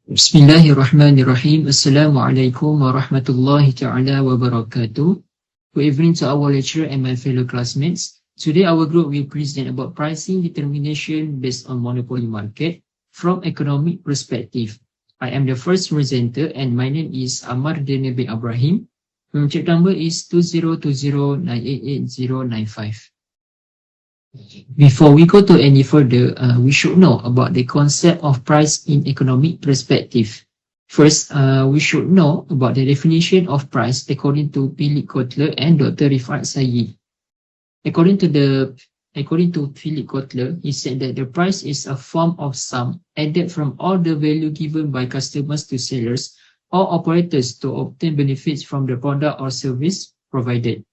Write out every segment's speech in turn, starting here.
Bismillahirrahmanirrahim. Assalamualaikum warahmatullahi ta'ala wabarakatuh. Good evening to our lecturer and my fellow classmates. Today our group will present about pricing determination based on monopoly market from economic perspective. I am the first presenter and my name is Amar Dene bin Ibrahim. My check number is 2020988095. Before we go to any further, we should know about the concept of price in economic perspective. First, we should know about the definition of price according to Philip Kotler and Dr. Rifat Sayyid. According to Philip Kotler, he said that the price is a form of sum added from all the value given by customers to sellers or operators to obtain benefits from the product or service provided.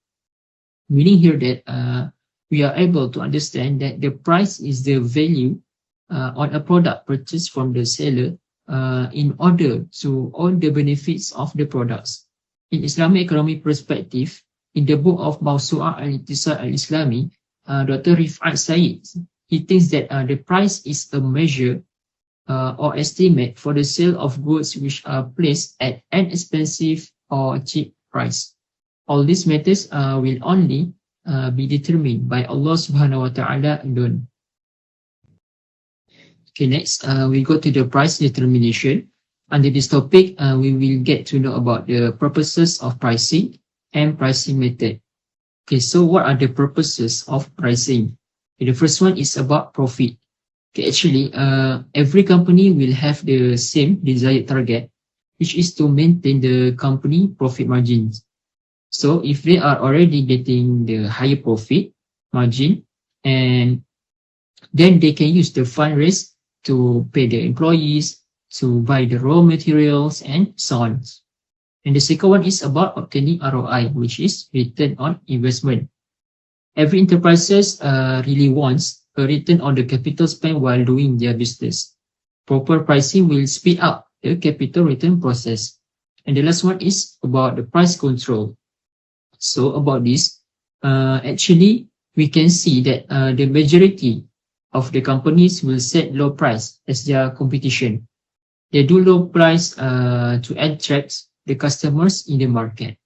Meaning here that we are able to understand that the price is the value on a product purchased from the seller in order to own the benefits of the products. In Islamic economic perspective, in the book of Mawsu'ah al-Iqtisad al-Islami, Dr. Rifat Sayyid, he thinks that the price is a measure or estimate for the sale of goods which are placed at an expensive or cheap price. All these matters will only be determined by Allah subhanahu wa ta'ala alone. Okay, next we go to the price determination. Under this topic, we will get to know about the purposes of pricing and pricing method. Okay, so what are the purposes of pricing? Okay, the first one is about profit. Okay, actually, every company will have the same desired target, which is to maintain the company profit margins. So if they are already getting the higher profit margin, and then they can use the fund raised to pay the employees, to buy the raw materials, and so on. And the second one is about obtaining ROI, which is return on investment. Every enterprises really wants a return on the capital spent while doing their business. Proper pricing will speed up the capital return process. And the last one is about the price control. So about this, actually, we can see that the majority of the companies will set low price as their competition. They do low price to attract the customers in the market.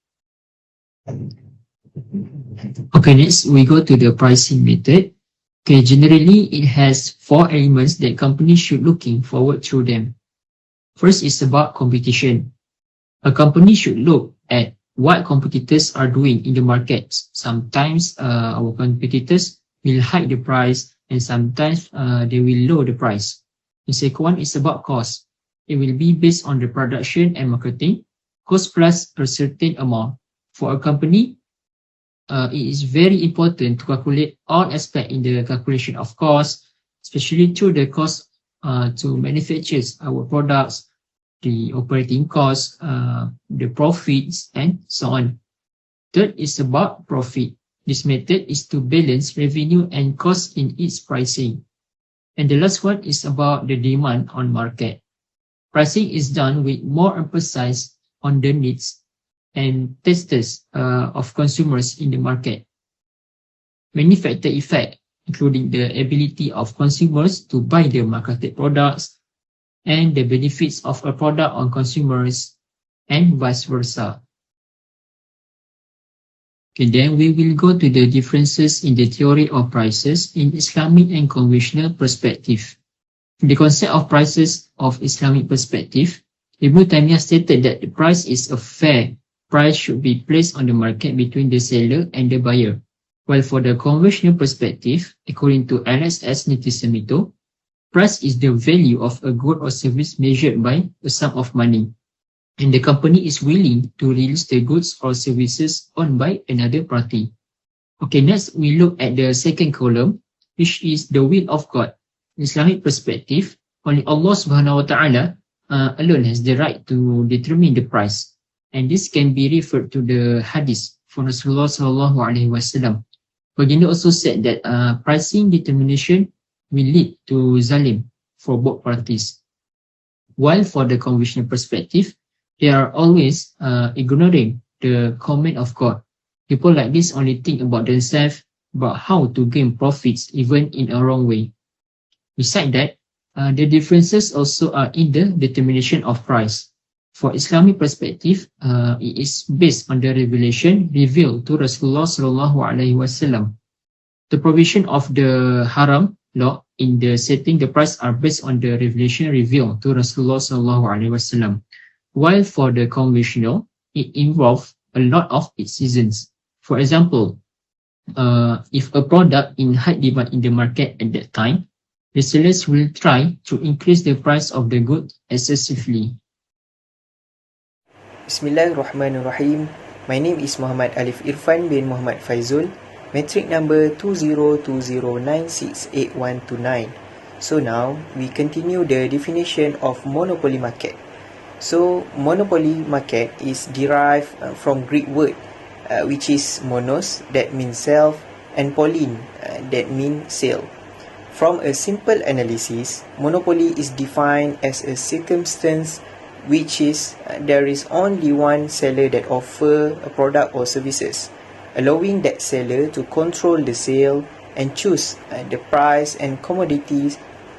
Okay, next we go to the pricing method. Okay, generally it has 4 elements that companies should looking forward through them. First is about competition. A company should look at what competitors are doing in the market. Sometimes our competitors will hike the price and sometimes they will lower the price. The second one is about cost. It will be based on the production and marketing, cost plus a certain amount. For a company, it is very important to calculate all aspects in the calculation of cost, especially through the cost to manufacture our products, the operating costs, the profits, and so on. Third is about profit. This method is to balance revenue and cost in its pricing. And the last one is about the demand on market. Pricing is done with more emphasis on the needs and tastes of consumers in the market. Many factors effect, including the ability of consumers to buy the marketed products, and the benefits of a product on consumers, and vice versa. Okay, then we will go to the differences in the theory of prices in Islamic and conventional perspective. The concept of prices of Islamic perspective, Ibn Taymiyyah stated that the price is a fair price should be placed on the market between the seller and the buyer. While for the conventional perspective, according to LSS Nitisemito, price is the value of a good or service measured by a sum of money, and the company is willing to release the goods or services owned by another party. Okay, next we look at the second column, which is the will of God. In Islamic perspective, only Allah subhanahu wa ta'ala alone has the right to determine the price, and this can be referred to the hadith from Rasulullah sallallahu alaihi wasallam. Baginda also said that pricing determination will lead to zalim for both parties. While for the conventional perspective, they are always ignoring the comment of God. People like this only think about themselves, about how to gain profits even in a wrong way. Besides that, The differences also are in the determination of price. For Islamic perspective, it is based on the revelation revealed to Rasulullah sallallahu alaihi wasallam. The provision of the haram law in the setting the price are based on the revelation revealed to Rasulullah sallallahu alaihi wasallam. While for the conventional, it involves a lot of its seasons. For example, if a product in high demand in the market at that time, the sellers will try to increase the price of the good excessively. Bismillahirrahmanirrahim. My name is Muhammad Alif Irfan bin Muhammad Faizul. Metric number 2020968129. So now we continue the definition of monopoly market. So monopoly market is derived from Greek word which is monos, that means self, and polyn, that means sale. From a simple analysis, monopoly is defined as a circumstance which is there is only one seller that offer a product or services, allowing that seller to control the sale and choose the price and commodities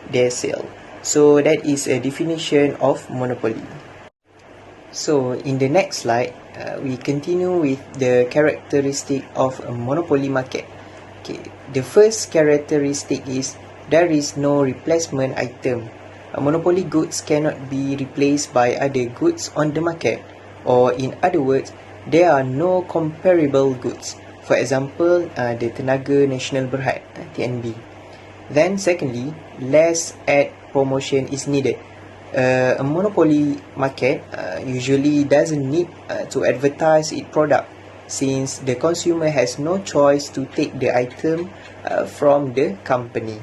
they sell. So that is a definition of monopoly. So in the next slide, we continue with the characteristic of a monopoly market. Okay, the first characteristic is there is no replacement item. Monopoly goods cannot be replaced by other goods on the market, or in other words, there are no comparable goods. For example, the Tenaga Nasional Berhad, TNB. Then secondly, less ad promotion is needed. A monopoly market usually doesn't need to advertise its product, since the consumer has no choice to take the item from the company.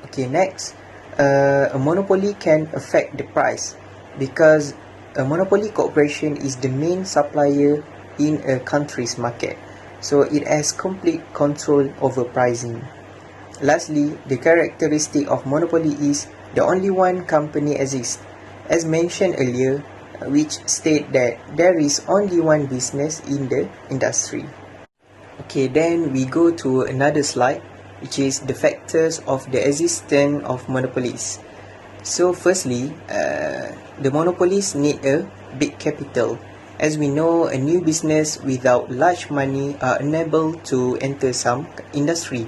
Okay, next, a monopoly can affect the price because a monopoly corporation is the main supplier in a country's market, so it has complete control over pricing. Lastly, the characteristic of monopoly is the only one company exists, as mentioned earlier, which state that there is only one business in the industry. Okay, then we go to another slide, which is the factors of the existence of monopolies. So firstly, the monopolies need a big capital. As we know, a new business without large money are unable to enter some industry.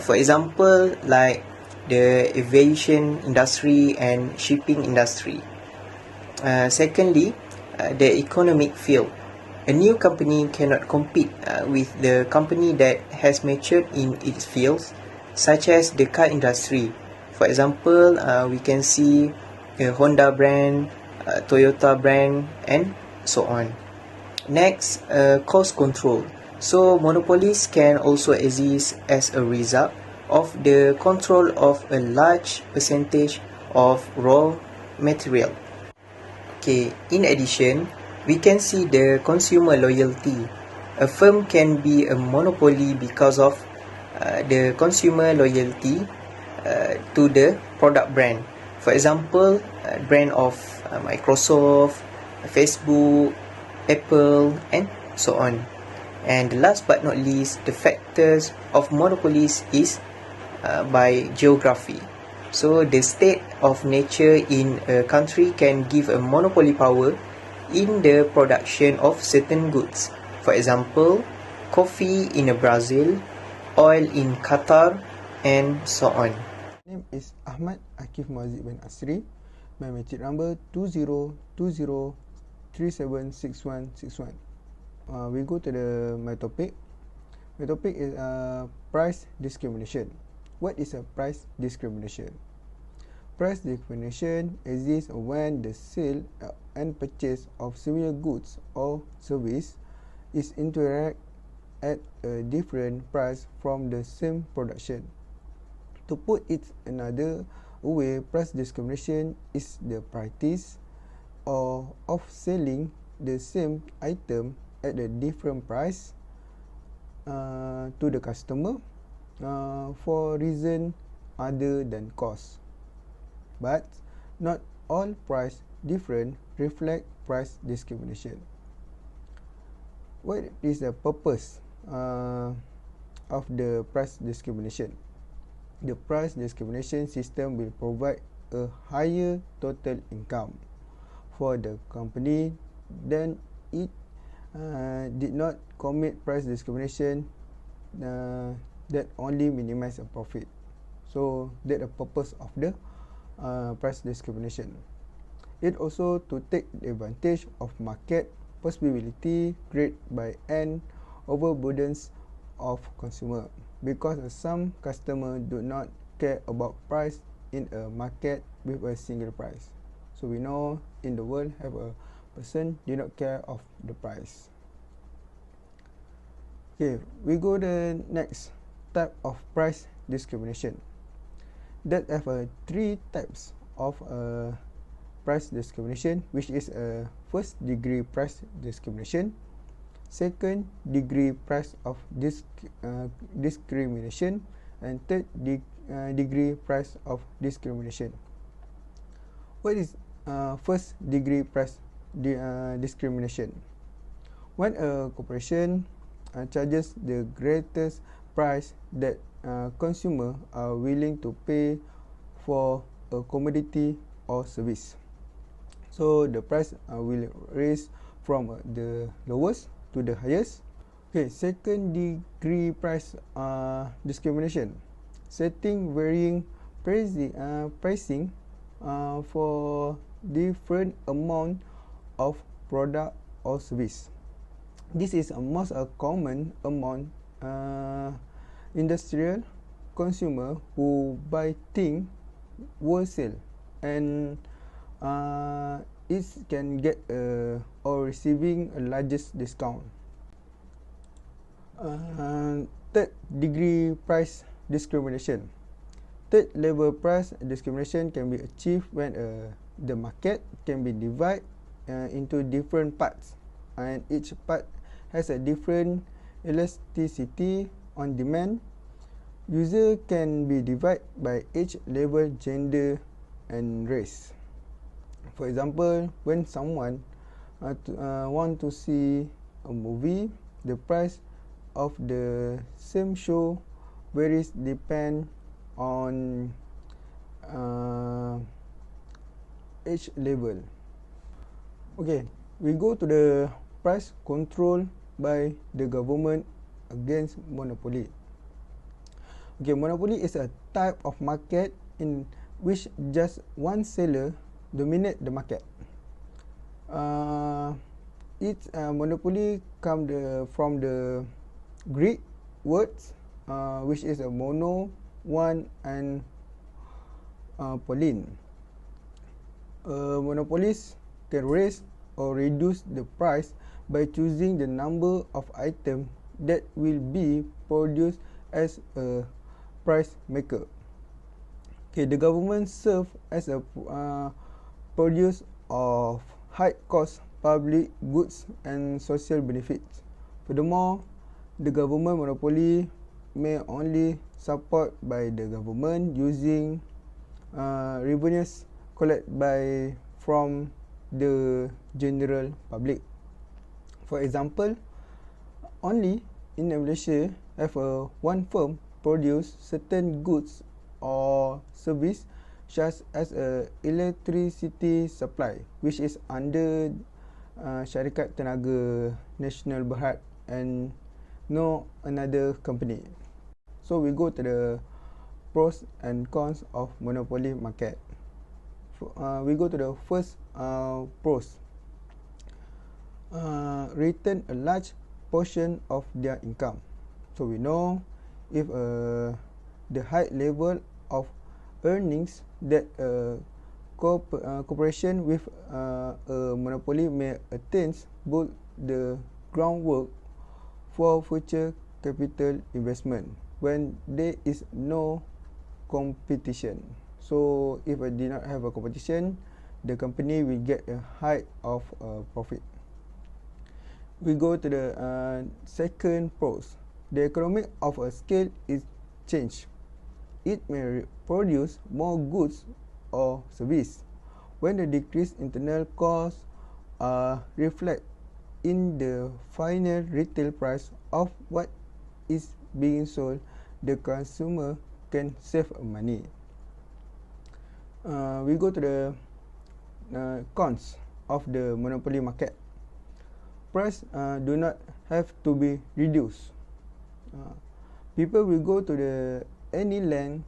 For example, like the aviation industry and shipping industry. Secondly, the economic field. A new company cannot compete with the company that has matured in its fields, such as the car industry. For example, we can see the Honda brand, Toyota brand, and so on. Next, cost control. So monopolies can also exist as a result of the control of a large percentage of raw material. Okay, in addition, we can see the consumer loyalty. A firm can be a monopoly because of the consumer loyalty to the product brand. For example, brand of Microsoft, Facebook, Apple, and so on. And last but not least, the factors of monopolies is by geography. So the state of nature in a country can give a monopoly power in the production of certain goods. For example, coffee in Brazil, oil in Qatar, and so on. My name is Ahmad Akif Muazzid bin Asri. My metric number 2020376161. We go to my topic. My topic is price discrimination. What is a price discrimination? Price discrimination exists when the sale and purchase of similar goods or service is interact at a different price from the same production. To put it another way, price discrimination is the practice of selling the same item at a different price to the customer for reason other than cost. But not all price difference reflect price discrimination. What is the purpose of the price discrimination? the price discrimination system will provide a higher total income for the company than it did not commit price discrimination that only minimize a profit. So that the purpose of the price discrimination. It also to take advantage of market possibility created by an overburdens of consumer, because some customer do not care about price in a market with a single price. So we know in the world have a person do not care of the price. Okay, we go the next type of price discrimination. That have three types of price discrimination, which is first degree price discrimination, second degree price of discrimination, and third degree price of discrimination. What is first degree price discrimination? When a corporation charges the greatest price that consumer are willing to pay for a commodity or service, so the price will raise from the lowest to the highest. Okay, second degree price discrimination, setting varying pricing for different amount of product or service. This is a most common among industrial consumer who buy things wholesale, and it can get or receiving a largest discount. Third degree price discrimination. Third level price discrimination can be achieved when the market can be divided into different parts, and each part has a different elasticity on demand. User can be divided by age level, gender, and race. For example, when someone want to see a movie, the price of the same show varies depend on age level. Okay, we go to the price control by the government against monopoly. Okay, monopoly is a type of market in which just one seller dominate the market. Its monopoly come from the Greek words, which is a mono, one, and polyn. Monopolists can raise or reduce the price by choosing the number of items that will be produced as a price maker. Okay, the government serve as a producer of high cost public goods and social benefits. Furthermore, the government monopoly may only support by the government using revenues collected from the general public. For example, only in Malaysia have one firm produce certain goods or service such as electricity supply, which is under Syarikat Tenaga Nasional Berhad and no another company. So we go to the pros and cons of monopoly market. We go to the first pros. Return a large portion of their income. So we know if the high level of earnings that corporation with a monopoly may attain both the groundwork for future capital investment when there is no competition. So if I did not have a competition, the company will get a high of profit. We go to the second pros. The economic of a scale is changed. It may produce more goods or service when the decreased internal costs reflect in the final retail price of what is being sold. The consumer can save money. We go to the cons of the monopoly market. Price do not have to be reduced. People will go to any land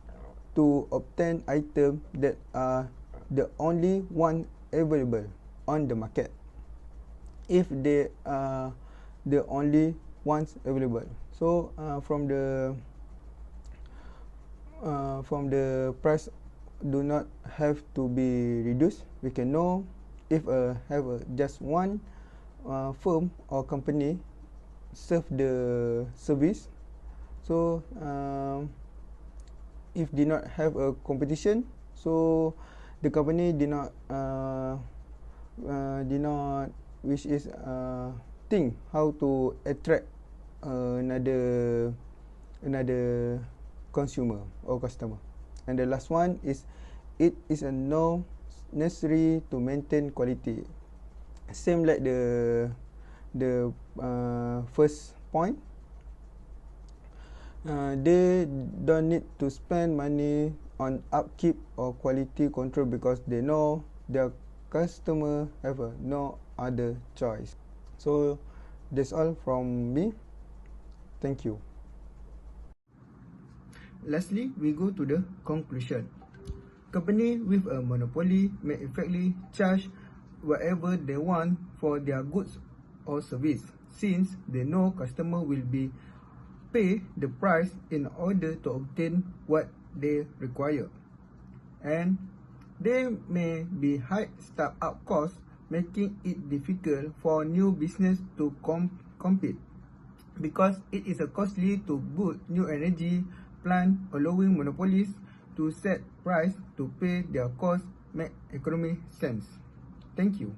to obtain items that are the only one available on the market, if they are the only ones available. So from the price do not have to be reduced, we can know if have just one firm or company serve the service. So if did not have a competition, so the company did not which is think how to attract another consumer or customer. And the last one is, it is a no necessary to maintain quality. Same like the first point. They don't need to spend money on upkeep or quality control because they know their customer have no other choice. So that's all from me. Thank you. Lastly, we go to the conclusion. Company with a monopoly may effectively charge whatever they want for their goods or service, since they know customer will be pay the price in order to obtain what they require. And there may be high start-up costs, making it difficult for new business to compete, because it is costly to build new energy plant, allowing monopolies to set price to pay their cost make economic sense. Thank you.